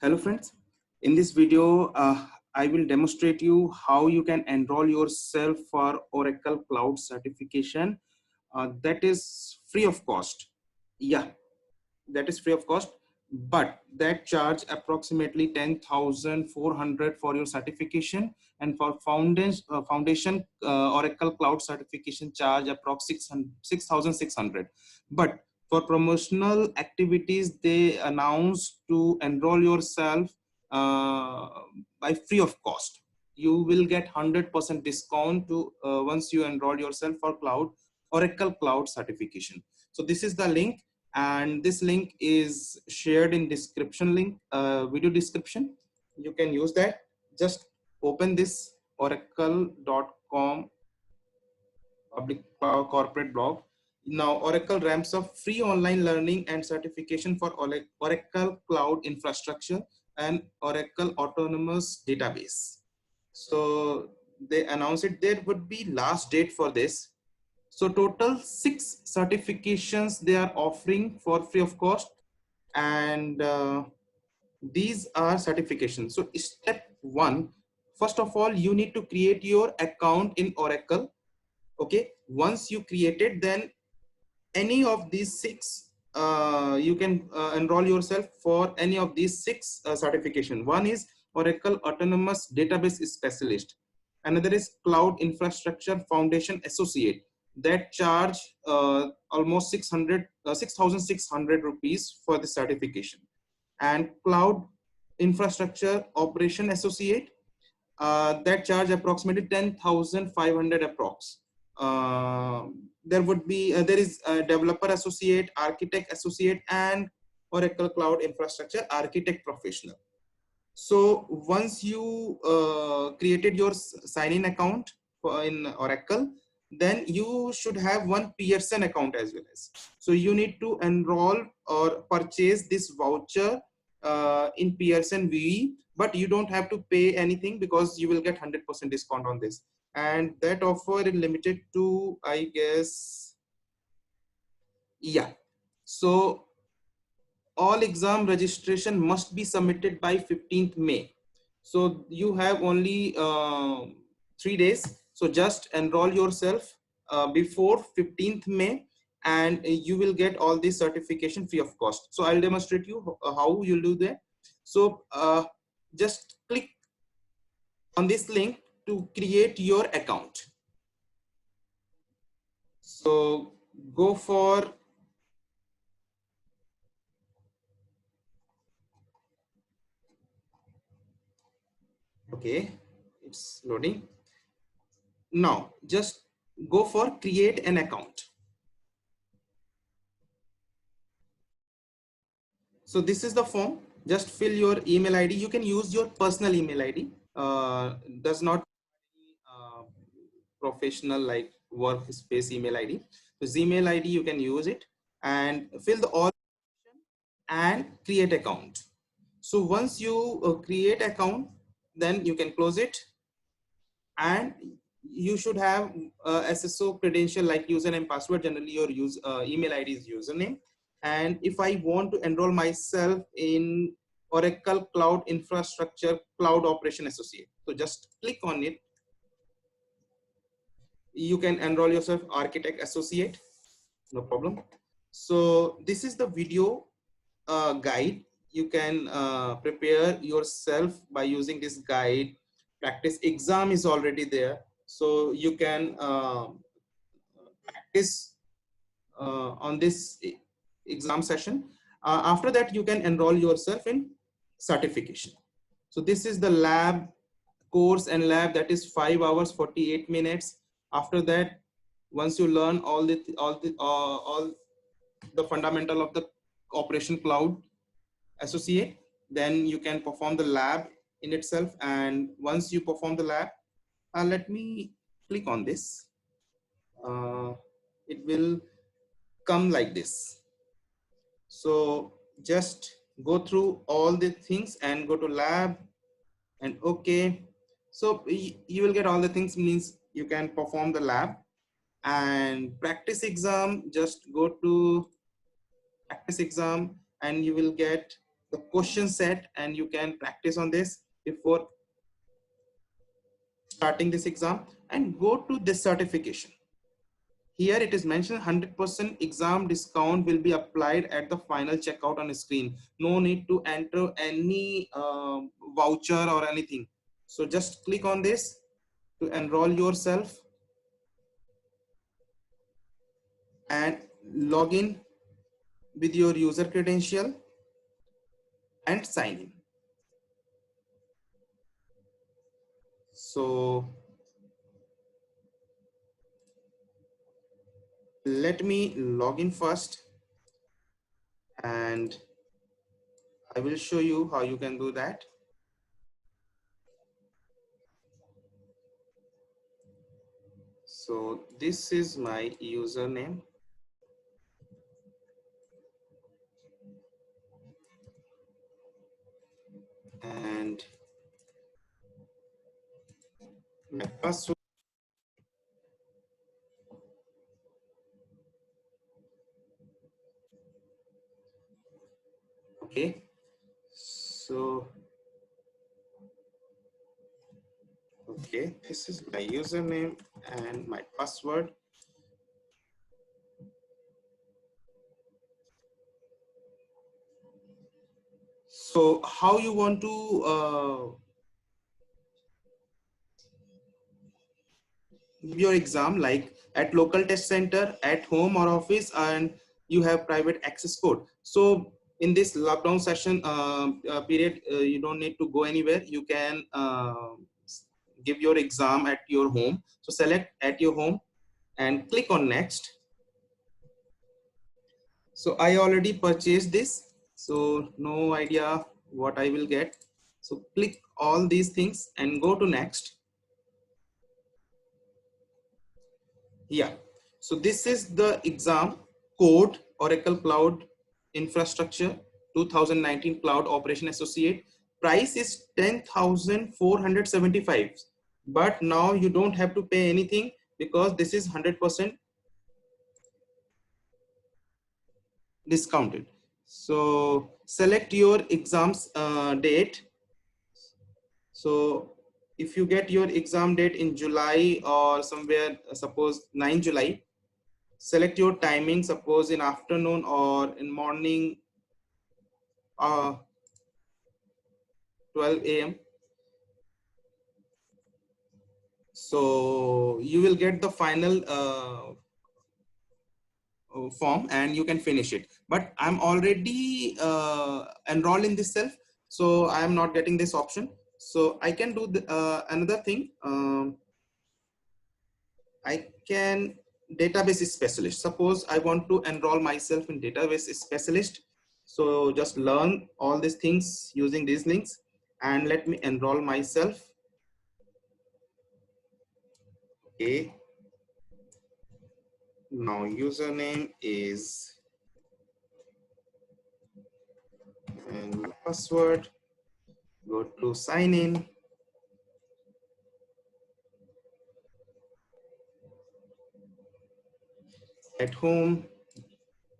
Hello friends, in this video I will demonstrate you how you can enroll yourself for Oracle Cloud certification that is free of cost. Yeah, that is free of cost, but that charge approximately 10,400 for your certification, and for foundation Oracle Cloud certification charge approx 6,600. But for promotional activities, they announced to enroll yourself uh, by free of cost. You will get 100% discount to once you enroll yourself for cloud Oracle Cloud certification. So this is the link, and this link is shared in description link, video description. You can use that. Just open this oracle.com public corporate blog. Now Oracle ramps up free online learning and certification for Oracle Cloud Infrastructure and Oracle Autonomous Database. So they announced it. There would be last date for this. So total 6 certifications they are offering for free of cost, and these are certifications. So step 1, first of all, you need to create your account in Oracle. Okay, once you create it, then any of these 6 you can enroll yourself for any of these 6 certification. One is Oracle Autonomous Database Specialist, another is Cloud Infrastructure Foundation Associate, that charge almost 6,600 rupees for the certification, and Cloud Infrastructure Operation Associate, that charge approximately 10,500 approx. There would be there is a developer associate, architect associate, and Oracle Cloud Infrastructure Architect Professional. So once you created your sign-in account in Oracle, then you should have one Pearson account as well as. So you need to enroll or purchase this voucher in Pearson VE, but you don't have to pay anything because you will get 100% discount on this. And that offer is limited to, I guess, yeah. So all exam registration must be submitted by 15th May. So you have only 3 days. So just enroll yourself before 15th May, and you will get all this certification free of cost. So I'll demonstrate you how you'll do that. So just click on this link to create your account. So go for okay, it's loading. Now just go for create an account. So this is the form. Just fill your email ID. You can use your personal email ID. Does not professional like workspace email ID. So Gmail ID you can use it, and fill the all and create account. So once you create account, then you can close it, and you should have SSO credential like username, password. Generally your email ID is username. And if I want to enroll myself in Oracle Cloud Infrastructure Cloud Operation Associate, so just click on it. You can enroll yourself Architect Associate, no problem. So this is the video guide. You can prepare yourself by using this guide. Practice exam is already there, so you can practice on this exam session. After that, you can enroll yourself in certification. So this is the lab course and lab, that is 5 hours 48 minutes. After that, once you learn all the fundamental of the Operation Cloud Associate, then you can perform the lab in itself. And once you perform the lab, let me click on this. It will come like this. So just go through all the things and go to lab and okay. So you will get all the things, means you can perform the lab. And practice exam, just go to practice exam and you will get the question set, and you can practice on this before starting this exam. And go to this certification. Here it is mentioned 100% exam discount will be applied at the final checkout on the screen. No need to enter any voucher or anything. So just click on this to enroll yourself and log in with your user credential and sign in. So let me log in first, and I will show you how you can do that. So this is my username, and my password. Okay, so okay, this is my username and my password. So how you want to give your exam, like at local test center, at home or office, and you have private access code. So in this lockdown session period, you don't need to go anywhere. You can give your exam at your home. So select at your home and click on next. So I already purchased this, so no idea what I will get. So click all these things and go to next. Yeah, so this is the exam code, Oracle Cloud Infrastructure 2019 Cloud Operation Associate. Price is 10,475, but now you don't have to pay anything because this is 100% discounted. So select your exams date. So if you get your exam date in July or somewhere, suppose 9 July, select your timing, suppose in afternoon or in morning, 12 a.m. So you will get the final form and you can finish it. But I'm already enrolled in this self, so I am not getting this option. So I can do the, another thing. I can database specialist. Suppose I want to enroll myself in database specialist. So just learn all these things using these links and let me enroll myself. Okay. Now username is and my password. Go to sign in. At home.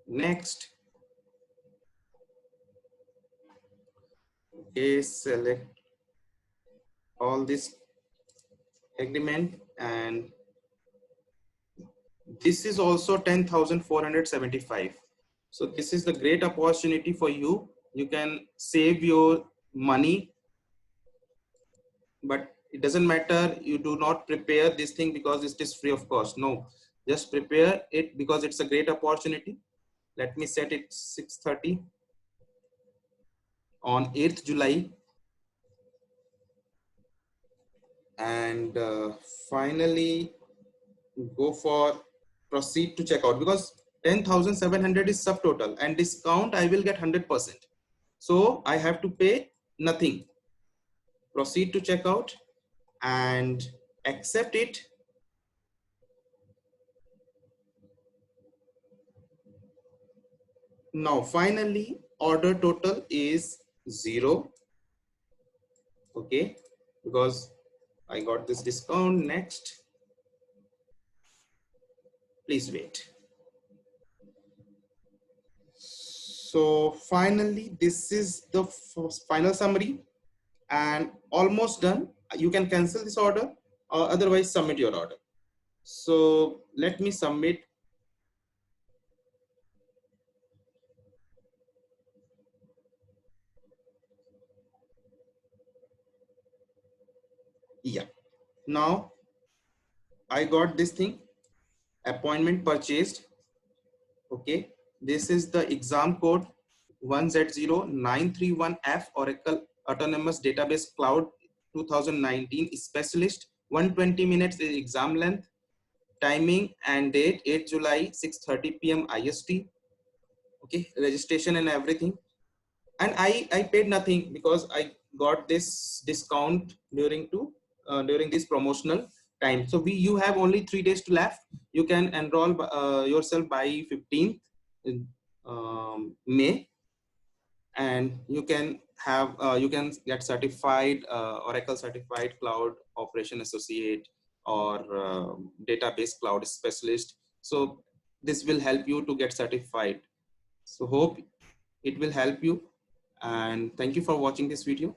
Next. Okay, select all this agreement, and this is also 10,475. So this is the great opportunity for you. You can save your money, but it doesn't matter. You do not prepare this thing because it is free of cost. No, just prepare it because it's a great opportunity. Let me set it 6:30 on 8th July. And finally go for proceed to checkout, because 10,700 is subtotal and discount I will get 100%. So I have to pay nothing. Proceed to checkout and accept it. Now finally order total is 0. Okay, because I got this discount. Next, please wait. So finally, this is the final summary and almost done. You can cancel this order or otherwise submit your order. So let me submit. Yeah. Now I got this thing, appointment purchased. Okay. This is the exam code 1Z0931F Oracle Autonomous Database Cloud 2019 Specialist. 120 minutes is exam length. Timing and date 8 July 6:30 p.m. IST. Okay, registration and everything. And I paid nothing because I got this discount during this promotional time. So you have only 3 days to left. You can enroll yourself by 15th May, and you can have you can get certified Oracle certified cloud operation associate or database cloud specialist. So this will help you to get certified. So hope it will help you, and thank you for watching this video.